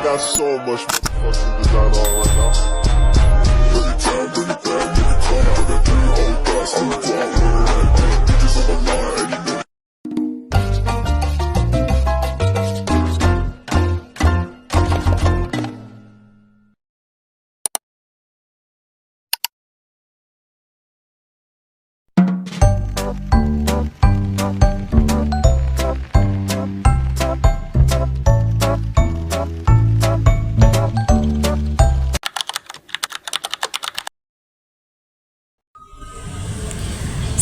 got so much motherfucking design on right now. Bring it down, bring it back, make it come out. I got 3 old thoughts, I'm the guap with it. Bitches on my line, and you know.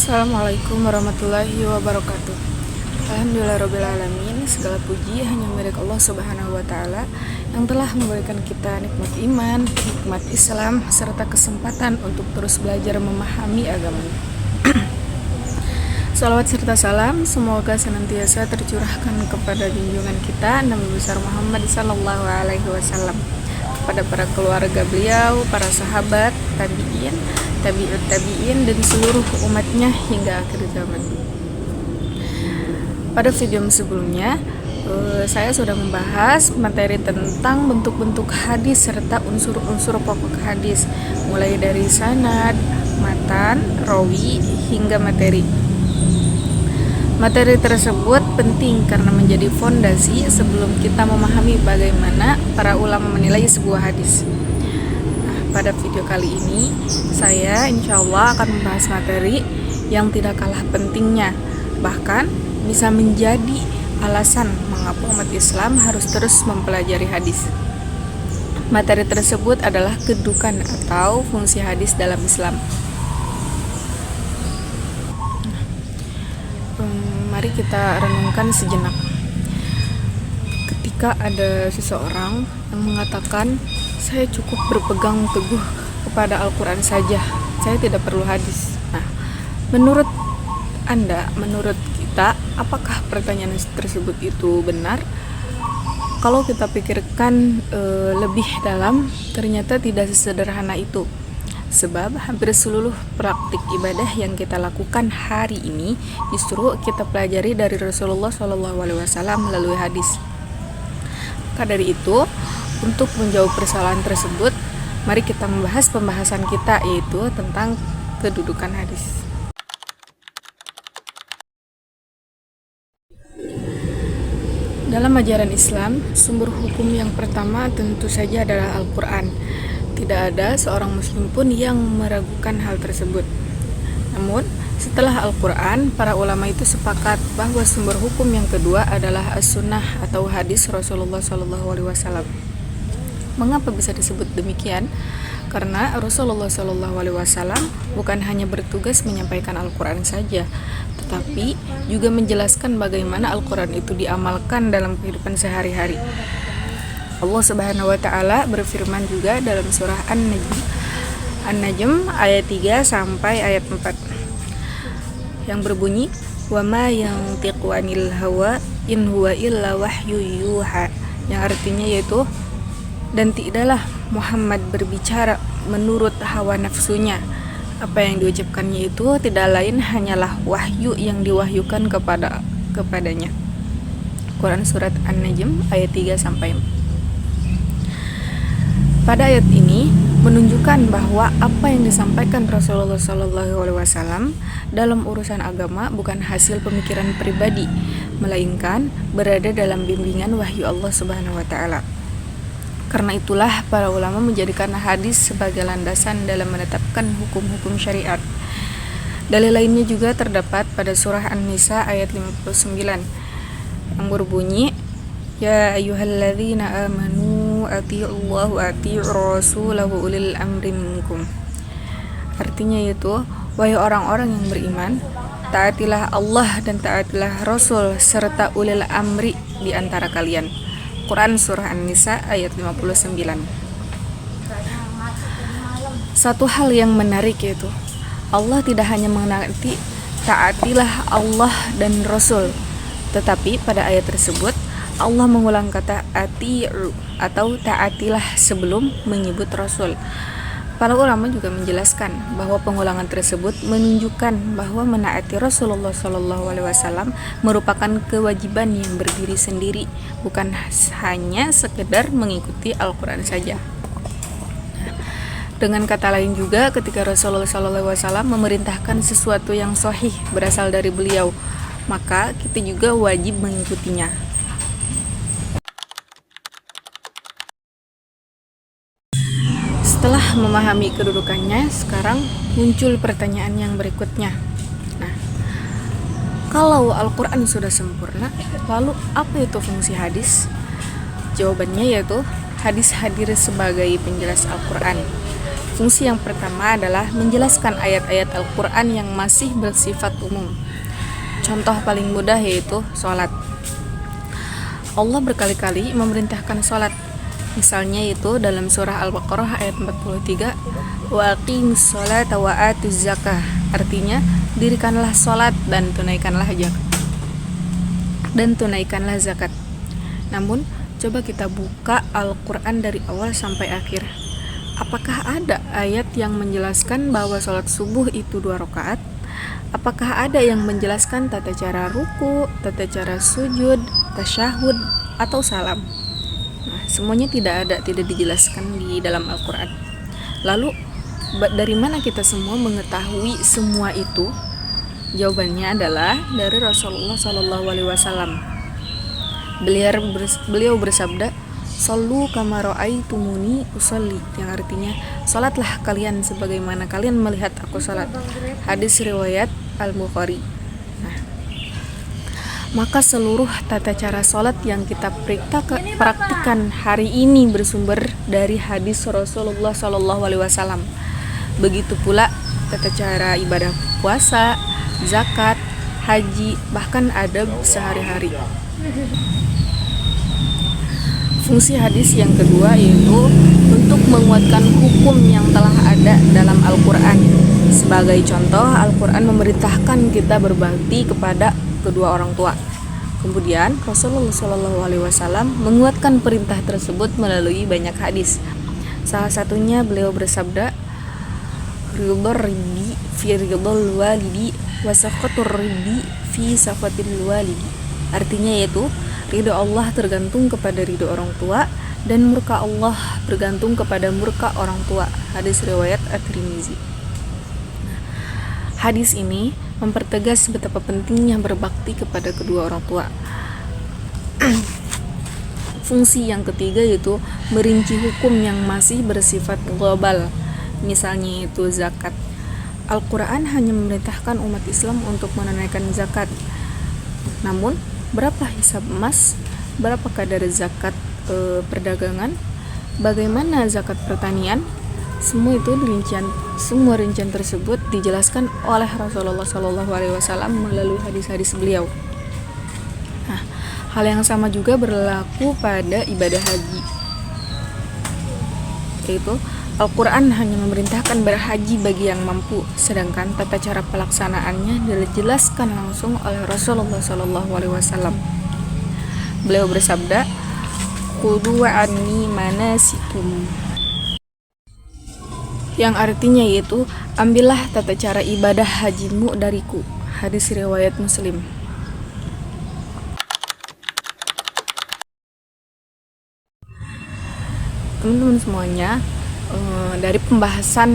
Assalamualaikum warahmatullahi wabarakatuh. Alhamdulillahirobbilalamin. Segala puji hanya milik Allah Subhanahu wa Ta'ala yang telah memberikan kita nikmat iman, nikmat Islam, serta kesempatan untuk terus belajar memahami agamanya. Salawat serta salam semoga senantiasa tercurahkan kepada junjungan kita Nabi besar Muhammad sallallahu alaihi wasallam, kepada para keluarga beliau, para sahabat, tabi'in, tabi'ut tabi'in, dan seluruh umatnya hingga akhir zaman. Pada video sebelumnya, saya sudah membahas materi tentang bentuk-bentuk hadis serta unsur-unsur pokok hadis, mulai dari sanad, matan, rawi, hingga materi. Materi tersebut penting karena menjadi fondasi sebelum kita memahami bagaimana para ulama menilai sebuah hadis. Pada video kali ini, saya insya Allah akan membahas materi yang tidak kalah pentingnya, bahkan bisa menjadi alasan mengapa umat Islam harus terus mempelajari hadis. Materi tersebut adalah kedudukan atau fungsi hadis dalam Islam. Mari kita renungkan sejenak. Ketika ada seseorang yang mengatakan, saya cukup berpegang teguh kepada Al-Quran saja, saya tidak perlu hadis. Nah, menurut Anda, menurut kita, apakah pertanyaan tersebut itu benar? Kalau kita pikirkan lebih dalam, ternyata tidak sesederhana itu. Sebab hampir seluruh praktik ibadah yang kita lakukan hari ini justru kita pelajari dari Rasulullah SAW melalui hadis. Maka dari itu, untuk menjawab persoalan tersebut, mari kita membahas pembahasan kita, yaitu tentang kedudukan hadis. Dalam ajaran Islam, sumber hukum yang pertama tentu saja adalah Al-Quran. Tidak ada seorang muslim pun yang meragukan hal tersebut. Namun, setelah Al-Quran, para ulama itu sepakat bahwa sumber hukum yang kedua adalah as-sunnah atau hadis Rasulullah SAW. Mengapa bisa disebut demikian? Karena Rasulullah SAW bukan hanya bertugas menyampaikan Al-Quran saja, tetapi juga menjelaskan bagaimana Al-Quran itu diamalkan dalam kehidupan sehari-hari. Allah Subhanahu wa Ta'ala berfirman juga dalam surah An-Najm ayat 3 sampai ayat 4 yang berbunyi, wa ma yantiqu 'anil hawa in huwa illa wahyu yuha, yang artinya yaitu, dan tidaklah Muhammad berbicara menurut hawa nafsunya, apa yang diucapkannya itu tidak lain hanyalah wahyu yang diwahyukan kepadanya. Quran surat An-Najm ayat 3 sampai 4. Pada ayat ini menunjukkan bahwa apa yang disampaikan Rasulullah SAW dalam urusan agama bukan hasil pemikiran pribadi, melainkan berada dalam bimbingan wahyu Allah Subhanahu wa Ta'ala. Karena itulah para ulama menjadikan hadis sebagai landasan dalam menetapkan hukum-hukum syariat. Dalil lainnya juga terdapat pada surah An-Nisa ayat 59 yang berbunyi, ya ayyuhalladzina amanu atii'ullaha wa atii'ur rasulahu ulil amri minkum. Artinya yaitu, wahai orang-orang yang beriman, taatilah Allah dan taatilah Rasul serta ulil amri di antara kalian. Quran surah An-Nisa ayat 59. Satu hal yang menarik yaitu, Allah tidak hanya mengenati taatilah Allah dan Rasul, tetapi pada ayat tersebut Allah mengulang kata ati'u atau taatilah sebelum menyebut Rasul. Para ulama juga menjelaskan bahwa pengulangan tersebut menunjukkan bahwa menaati Rasulullah SAW merupakan kewajiban yang berdiri sendiri, bukan hanya sekedar mengikuti Al-Quran saja. Dengan kata lain juga, ketika Rasulullah SAW memerintahkan sesuatu yang sahih berasal dari beliau, maka kita juga wajib mengikutinya. Setelah memahami kedudukannya, sekarang muncul pertanyaan yang berikutnya. Nah, kalau Al-Quran sudah sempurna, lalu apa itu fungsi hadis? Jawabannya yaitu hadis hadir sebagai penjelas Al-Quran. Fungsi yang pertama adalah menjelaskan ayat-ayat Al-Quran yang masih bersifat umum. Contoh paling mudah yaitu sholat. Allah berkali-kali memerintahkan sholat. Misalnya itu dalam surah Al-Baqarah ayat 43, wa aqimis sholata wa atuz zakah. Artinya, dirikanlah sholat dan tunaikanlah zakat. Namun, coba kita buka Al-Quran dari awal sampai akhir. Apakah ada ayat yang menjelaskan bahwa sholat subuh itu 2 rakaat? Apakah ada yang menjelaskan tata cara ruku, tata cara sujud, tasyahud, atau salam? Nah, semuanya tidak dijelaskan di dalam Al-Quran. Lalu, dari mana kita semua mengetahui semua itu? Jawabannya adalah dari Rasulullah SAW. Beliau bersabda, "Shallu kama ra'aitumuni usolli," yang artinya, salatlah kalian sebagaimana kalian melihat aku salat. Hadis riwayat Al-Bukhari. Maka seluruh tata cara sholat yang kita praktikkan hari ini bersumber dari hadis Rasulullah SAW. Begitu pula tata cara ibadah puasa, zakat, haji, bahkan adab sehari-hari. Fungsi hadis yang kedua yaitu untuk menguatkan hukum yang telah ada dalam Al-Quran. Sebagai contoh, Al-Quran memerintahkan kita berbakti kepada kedua orang tua. Kemudian Rasulullah SAW menguatkan perintah tersebut melalui banyak hadis. Salah satunya beliau bersabda, "Ridho ribbi fi ridhol walidi wa sakhatur ribbi fi sakhatil walidi." Artinya yaitu ridho Allah tergantung kepada ridho orang tua dan murka Allah bergantung kepada murka orang tua. Hadis riwayat At-Tirmizi. Hadis ini mempertegas betapa pentingnya berbakti kepada kedua orang tua. Fungsi yang ketiga yaitu merinci hukum yang masih bersifat global. Misalnya itu zakat. Al-Quran hanya memerintahkan umat Islam untuk menunaikan zakat. Namun, berapa hisab emas? Berapa kadar zakat perdagangan? Bagaimana zakat pertanian? Semua rincian tersebut dijelaskan oleh Rasulullah SAW melalui hadis-hadis beliau. Nah, hal yang sama juga berlaku pada ibadah haji. Yaitu Al-Quran hanya memerintahkan berhaji bagi yang mampu, sedangkan tata cara pelaksanaannya dijelaskan langsung oleh Rasulullah SAW. Beliau bersabda, "Khudu anni manasikum," yang artinya yaitu ambillah tata cara ibadah hajimu dariku. Hadis riwayat Muslim. Teman-teman semuanya, dari pembahasan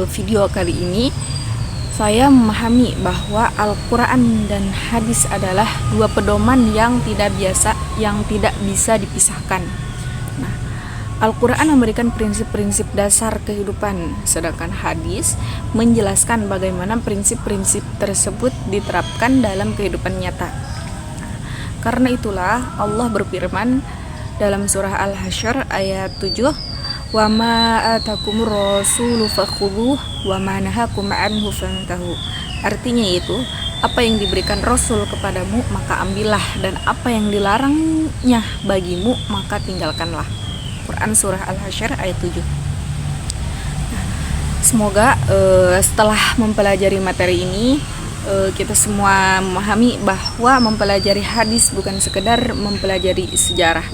video kali ini saya memahami bahwa Al-Quran dan hadis adalah dua pedoman yang tidak bisa dipisahkan. Nah, Al-Quran memberikan prinsip-prinsip dasar kehidupan, sedangkan hadis menjelaskan bagaimana prinsip-prinsip tersebut diterapkan dalam kehidupan nyata. Karena itulah Allah berfirman dalam surah Al-Hasyr ayat 7, "Wa ma atakumur rasulu fakhudhuh wa ma nahakum anhu fantahu." Artinya yaitu, apa yang diberikan Rasul kepadamu maka ambillah, dan apa yang dilarangnya bagimu maka tinggalkanlah. Quran surah Al-Hasyr ayat 7. Semoga setelah mempelajari materi ini kita semua memahami bahwa mempelajari hadis bukan sekedar mempelajari sejarah,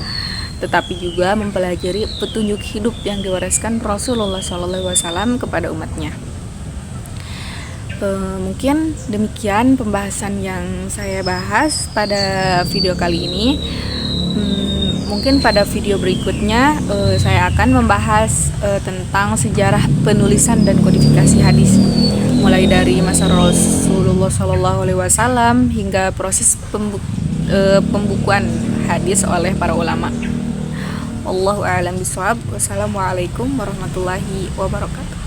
tetapi juga mempelajari petunjuk hidup yang diwariskan Rasulullah SAW kepada umatnya. Mungkin demikian pembahasan yang saya bahas pada video kali ini. Mungkin pada video berikutnya saya akan membahas tentang sejarah penulisan dan kodifikasi hadis, mulai dari masa Rasulullah SAW hingga proses pembukuan hadis oleh para ulama. Wallahu a'lam bishawab. Wassalamualaikum warahmatullahi wabarakatuh.